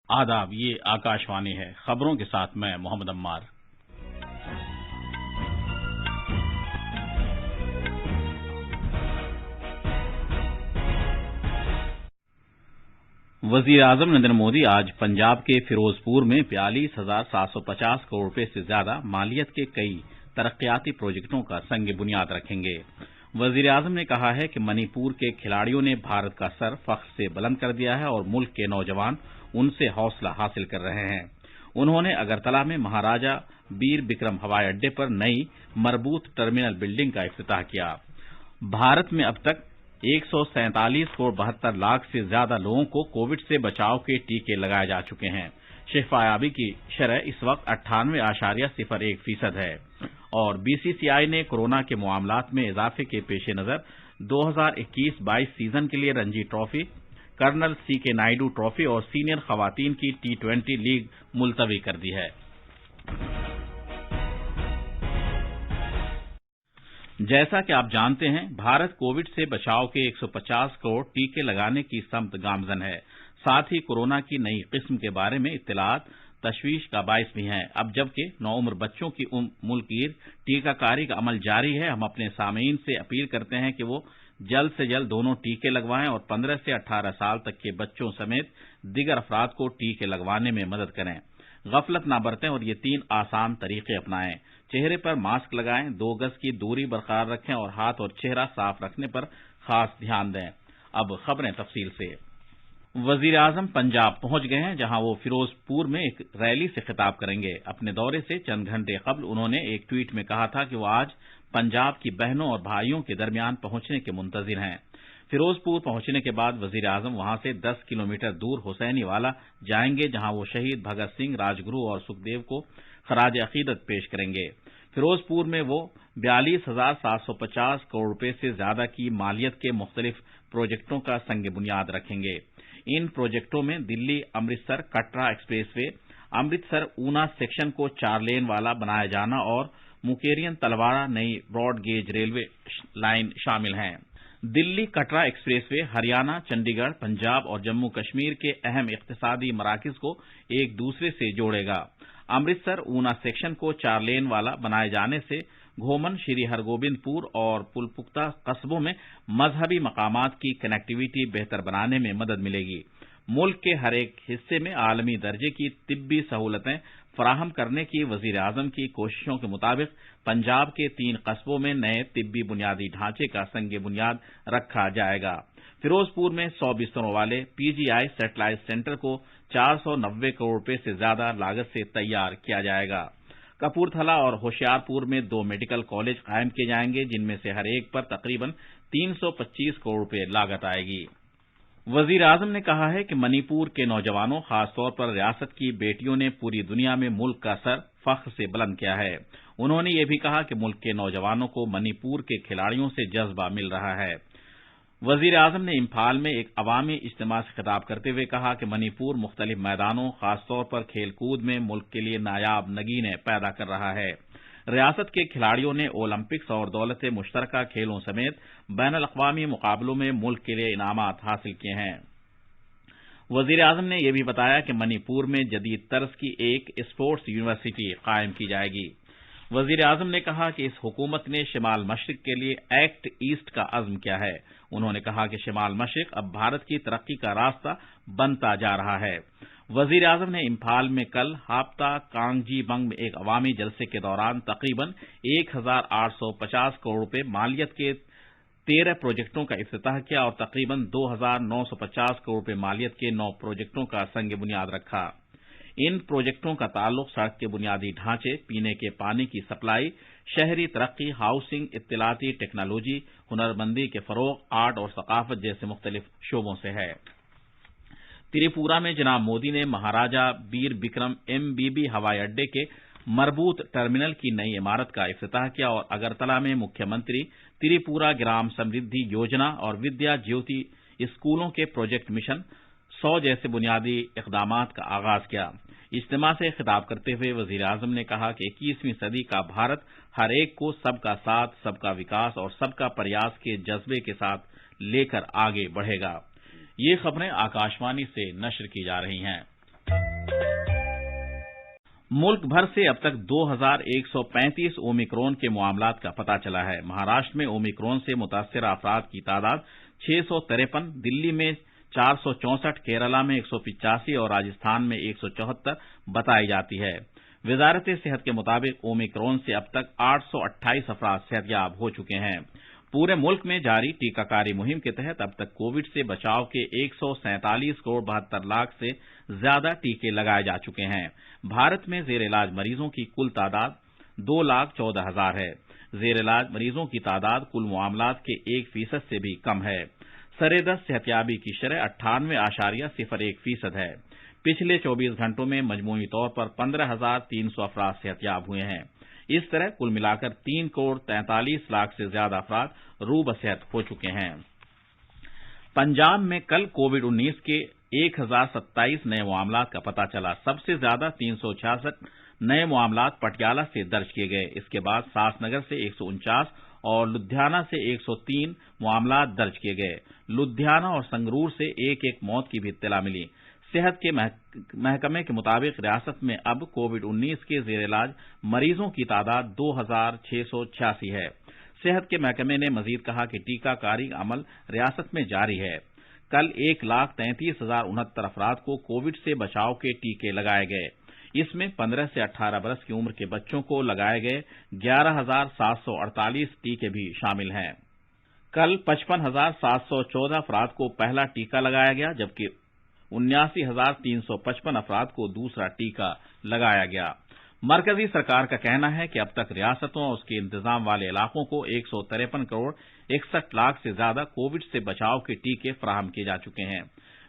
आदाब, ये आकाशवाणी है। खबरों के साथ मैं मोहम्मद अम्मार। वजीर आजम नरेंद्र मोदी आज पंजाब के फिरोजपुर में 42,750 करोड़ रुपए से ज्यादा मालियत के कई तरक्याती प्रोजेक्टों का संग बुनियाद रखेंगे। वजीर आजम ने कहा है कि मणिपुर के खिलाड़ियों ने भारत का सर फख्र से बुलंद कर दिया है और मुल्क के नौजवान उनसे हौसला हासिल कर रहे हैं। उन्होंने अगरतला में महाराजा वीर बिक्रम हवाई अड्डे पर नई मरबूत टर्मिनल बिल्डिंग का इफ्तिताह किया। भारत में अब तक 147 करोड़ 72 लाख से ज्यादा लोगों को कोविड से बचाव के टीके लगाए जा चुके हैं। शिफायाबी की शरह इस वक्त 98.01% है और बीसीसीआई ने कोरोना के मामलात में इजाफे के पेश नजर 2021-22 सीजन के लिए Ranji trophy, colonel CK Naidu trophy और सीनियर खवातीन की T20 लीग मुलतवी कर दी है। जैसा कि आप जानते हैं, भारत कोविड से बचाव के 150 करोड़ टीके लगाने की समत गामजन है। साथ ही कोरोना की नई किस्म के बारे में इत्तलात तशवीश का बायस भी हैं। अब जबकि नौउम्र बच्चों की मुल्कीर टीकाकारी का अमल जारी है, हम अपने सामीन से अपील करते हैं कि वो जल्द से जल्द दोनों टीके लगवाएं और 15 से 18 साल तक के बच्चों समेत दीगर अफराद को टीके लगवाने में मदद करें। गफलत न बरतें और ये 3 आसान तरीके अपनाएं। चेहरे पर मास्क लगाएं, 2 गज की दूरी बरकरार रखें और हाथ और चेहरा साफ रखने पर खास ध्यान दें। अब खबरें तफसील से। वजीर आजम पंजाब पहुंच गए हैं, जहां वो फिरोजपुर में एक रैली से खिताब करेंगे। अपने दौरे से चंद घंटे कबल उन्होंने एक ट्वीट में कहा था कि वो आज पंजाब की बहनों और भाइयों के दरमियान पहुंचने के मुंतजिर हैं। फिरोजपुर पहुंचने के बाद वजीर आजम वहां से 10 किलोमीटर दूर हुसैनी वाला जाएंगे, जहां वो शहीद भगत सिंह, राजगुरु और सुखदेव को खराज अकीदत पेश करेंगे। फिरोजपुर में वो 42,750 करोड़ रुपए से ज्यादा की मालियत के मुख्तलिफ प्रोजेक्टों का संग बुनियाद रखेंगे। इन प्रोजेक्टों में दिल्ली अमृतसर कटरा एक्सप्रेसवे, अमृतसर ऊना सेक्शन को 4 लेन वाला बनाया जाना और मुकेरियन तलवाड़ा नई ब्रॉड गेज रेलवे लाइन शामिल हैं। दिल्ली कटरा एक्सप्रेसवे हरियाणा, चंडीगढ़, पंजाब और जम्मू कश्मीर के अहम इक्तिसादी मराकज को एक दूसरे से जोड़ेगा। अमृतसर ऊना सेक्शन को 4 लेन वाला बनाए जाने से घोमन, श्री हरगोबिंदपुर और पुलपुख्ता कस्बों में मजहबी मकामात की कनेक्टिविटी बेहतर बनाने में मदद मिलेगी। मुल्क के हर एक हिस्से में आलमी दर्जे की तिब्बी सहूलतें फराहम करने की वजीर आजम की कोशिशों के मुताबिक पंजाब के 3 कस्बों में नए तिब्बी बुनियादी ढांचे का संग बुनियाद रखा जाएगा। फिरोजपुर में 100 बिस्तरों वाले पीजीआई सैटेलाइट सेंटर को 490 करोड़ रुपए से ज्यादा लागत से तैयार किया जाएगा। कपूरथला और होशियारपुर में 2 मेडिकल कॉलेज कायम किए जाएंगे, जिनमें से हर एक पर तकरीबन 325 करोड़ रुपए लागत आएगी। वजीर आजम ने कहा है कि मणिपुर के नौजवानों, खासतौर पर रियासत की बेटियों ने पूरी दुनिया में मुल्क का सर फख्र से बुलंद किया है। उन्होंने ये भी कहा कि मुल्क के नौजवानों को मणिपुर के खिलाड़ियों से जज्बा मिल रहा है। वजीर आजम ने इम्फाल में एक अवामी इज्तिमा से खिताब करते हुए कहा कि मणिपुर मुख्तलिफ मैदानों, खासतौर पर खेलकूद में मुल्क के लिए नायाब नगीनें पैदा कर रहा है। रियासत के खिलाड़ियों ने ओलंपिक्स और दौलत मुश्तरका खेलों समेत बैनुल अक़वामी मुकाबलों में मुल्क के लिए इनामात हासिल किए हैं। वजीर आजम ने यह भी बताया कि मणिपुर में जदीद तर्ज की एक स्पोर्ट्स यूनिवर्सिटी कायम की जाएगी। वजीर आजम ने कहा कि इस हुकूमत ने शिमाल मशरिक के लिए एक्ट ईस्ट का अज़्म किया है। उन्होंने कहा कि शिमाल मशरिक अब भारत की तरक्की का रास्ता बनता जा रहा है। वजीर आजम ने इम्फाल में कल हाप्ता कांगजी बंग में एक अवामी जलसे के दौरान तकरीबन 1,850 करोड़ रुपए मालियत के 13 प्रोजेक्टों का इफ्तिताह किया और तकरीबन 2,950 करोड़ रुपए मालियत के 9 प्रोजेक्टों का संग बुनियाद रखा। इन प्रोजेक्टों का ताल्लुक सड़क के बुनियादी ढांचे, पीने के पानी की सप्लाई, शहरी तरक्की, हाउसिंग, इत्तलाती टेक्नोलॉजी, हुनरमंदी के फरोग, आर्ट और सकाफत जैसे मुख्तलिफ शोबों से है। त्रिपुरा में जनाब मोदी ने महाराजा वीर बिक्रम MBB हवाई अड्डे के मरबूत टर्मिनल की नई इमारत का इफ्तिताह किया और अगरतला में मुख्यमंत्री त्रिपुरा ग्राम समृद्धि योजना और विद्या ज्योति स्कूलों के प्रोजेक्ट मिशन 100 जैसे बुनियादी इक़दामात का आगाज किया। इज्तिमा से खिताब करते हुए वजीर आजम ने कहा कि 21वीं सदी का भारत हर एक को सबका साथ, सबका विकास और सबका प्रयास के जज्बे के साथ लेकर आगे बढ़ेगा। ये खबरें आकाशवाणी से नश्र की जा रही हैं। मुल्क भर से अब तक 2135 ओमिक्रॉन के मामलात का पता चला है। महाराष्ट्र में ओमिक्रॉन से मुतासिर अफराद की तादाद 653, दिल्ली में 464, केरला में 185 और राजस्थान में 174 बताई जाती है। वजारत सेहत के मुताबिक ओमिक्रॉन से अब तक 828 अफराद सेहतयाब हो चुके हैं। पूरे मुल्क में जारी टीकाकारी मुहिम के तहत अब तक कोविड से बचाव के 147 करोड़ 72 लाख से ज्यादा टीके लगाए जा चुके हैं। भारत में जेर इलाज मरीजों की कुल तादाद 2,14,000 है। जेर इलाज मरीजों की तादाद कुल मामलात के 1% से भी कम है। सरेदस्त सेहतयाबी की शरह 98.01% है। पिछले 24 घंटों में मजमूई तौर पर 15,300 अफराद सेहतयाब हुए हैं। इस तरह कुल मिलाकर 3 करोड़ 43 लाख से ज्यादा अफराद रूबसेहत हो चुके हैं। पंजाब में कल कोविड-19 के 1,027 नए मामलात का पता चला। सबसे ज्यादा 366 नए मामलात पटियाला से दर्ज किए गए। इसके बाद सासनगर से 149 और लुधियाना से 103 मामलात दर्ज किए गए। लुधियाना और संगरूर से एक एक मौत की भी इत्तला मिली। सेहत के महकमे के मुताबिक रियासत में अब कोविड-19 के जेर इलाज मरीजों की तादाद 2,686 है। सेहत के महकमे ने मजीद कहा कि टीकाकारी अमल रियासत में जारी है। कल 1,33,069 अफराद को कोविड से बचाव के टीके लगाए गए। इसमें 15 से 18 बरस की उम्र के बच्चों को लगाए गए 11,748 टीके भी शामिल हैं। कल 55,714 अफराद को पहला टीका लगाया गया, जबकि 79,355 अफराद को दूसरा टीका लगाया गया। मरकजी सरकार का कहना है कि अब तक रियासतों और उसके इंतजाम वाले इलाकों को 153 करोड़ 61 लाख से ज्यादा कोविड से बचाव के टीके फराहम किए जा चुके हैं।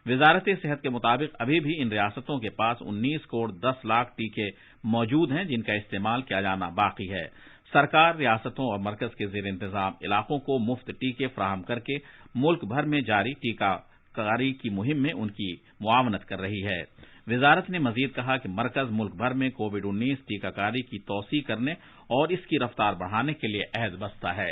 वजारत सेहत के मुताबिक अभी भी इन रियासतों के पास 19 करोड़ 10 लाख टीके मौजूद हैं, जिनका इस्तेमाल किया जाना बाकी है। सरकार रियासतों और मरकज के जेर इंतजाम इलाकों को मुफ्त टीके फराहम करके मुल्क भर में जारी टीकाकारी की मुहिम में उनकी मुआवनत कर रही है। वजारत ने मजीद कहा कि मरकज मुल्क भर में कोविड-19 टीकाकारी की तौसीह करने और इसकी रफ्तार बढ़ाने के लिए अहद बस्ता है।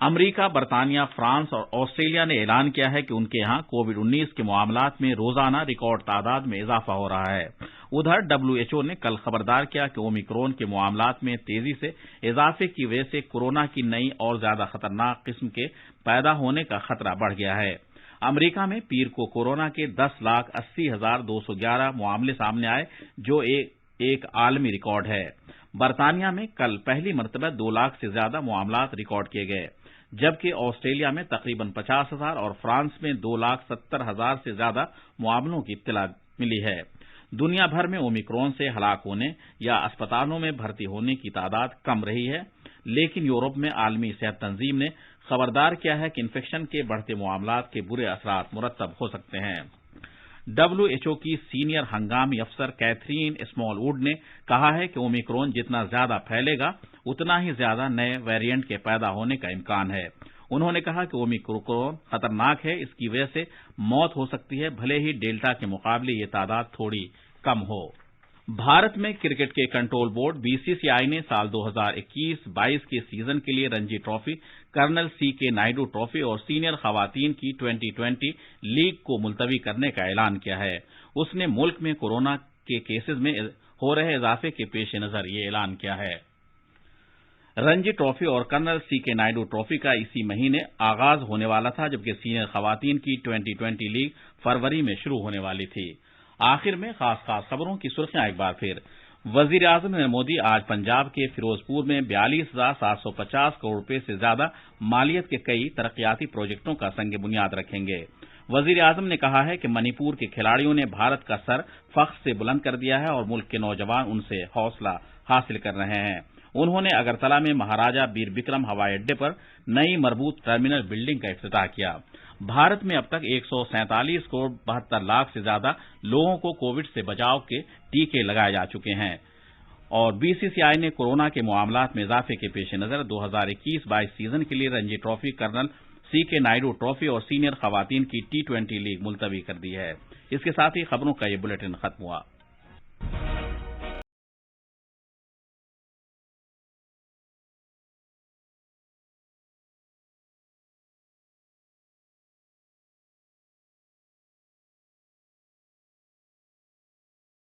अमरीका, बरतानिया, फ्रांस और ऑस्ट्रेलिया ने ऐलान किया है कि उनके यहां कोविड-19 के मामलात में रोजाना रिकॉर्ड तादाद में इजाफा हो रहा है। उधर WHO ने कल खबरदार किया कि ओमिक्रॉन के मामलात में तेजी से इजाफे की वजह से कोरोना की नई और ज्यादा खतरनाक किस्म के पैदा होने का खतरा बढ़ गया है। अमरीका में पीर को कोरोना के 10,80,211 मामले सामने आए, जो एक आलमी रिकॉर्ड है। बरतानिया में कल पहली मरतबा 2 लाख से ज्यादा मामलात रिकॉर्ड किए गए, जबकि ऑस्ट्रेलिया में तकरीबन 50,000 और फ्रांस में 2,70,000 से ज्यादा मामलों की इत्तला मिली है। दुनिया भर में ओमिक्रॉन से हलाक होने या अस्पतालों में भर्ती होने की तादाद कम रही है, लेकिन यूरोप में आलमी सेहत तंजीम ने खबरदार किया है कि इन्फेक्शन के बढ़ते मामलात के बुरे असरात मुरतब हो सकते हैं। WHO की सीनियर हंगामी अफसर कैथरीन स्मॉलवुड ने कहा है कि ओमिक्रॉन जितना ज्यादा फैलेगा, उतना ही ज्यादा नए वेरिएंट के पैदा होने का इम्कान है। उन्होंने कहा कि ओमिक्रॉन खतरनाक है, इसकी वजह से मौत हो सकती है, भले ही डेल्टा के मुकाबले ये तादाद थोड़ी कम हो। भारत में क्रिकेट के कंट्रोल बोर्ड BCCI ने साल 2021-22 के सीजन के लिए Ranji trophy, colonel CK Naidu trophy और सीनियर खवातीन की 2020 लीग को मुलतवी करने का ऐलान किया है। उसने मुल्क में कोरोना के केसेस में हो रहे इजाफे के पेश नजर ये ऐलान किया है। रणजी ट्रॉफी और कर्नल CK नायडू ट्रॉफी का इसी महीने आगाज होने वाला था, जबकि सीनियर खवातीन की 2020 लीग फरवरी में शुरू होने वाली थी। आखिर में खास खबरों की सुर्खियां एक बार फिर। वजीर आजम नरेंद्र मोदी आज पंजाब के फिरोजपुर में 42,750 करोड़ रुपए से ज्यादा मालियत के कई तरक्याती प्रोजेक्टों का संग बुनियाद रखेंगे। वजीर आजम ने कहा है कि मणिपुर के खिलाड़ियों ने भारत का सर फख्र से बुलंद कर दिया है और मुल्क के नौजवान उनसे हौसला हासिल कर रहे हैं। उन्होंने अगरतला में महाराजा बीर बिक्रम हवाई अड्डे पर नई मरबूत टर्मिनल बिल्डिंग का इफ्तिताह किया। भारत में अब तक 147 करोड़ 72 लाख से ज्यादा लोगों को कोविड से बचाव के टीके लगाए जा चुके हैं और BCCI ने कोरोना के मामलात में इजाफे के पेश नजर 2021-22 सीजन के लिए Ranji trophy, colonel CK Naidu trophy और सीनियर खवातीन की T20 लीग मुलतवी कर दी है। इसके साथ ही खबरों का ये बुलेटिन खत्म हुआ।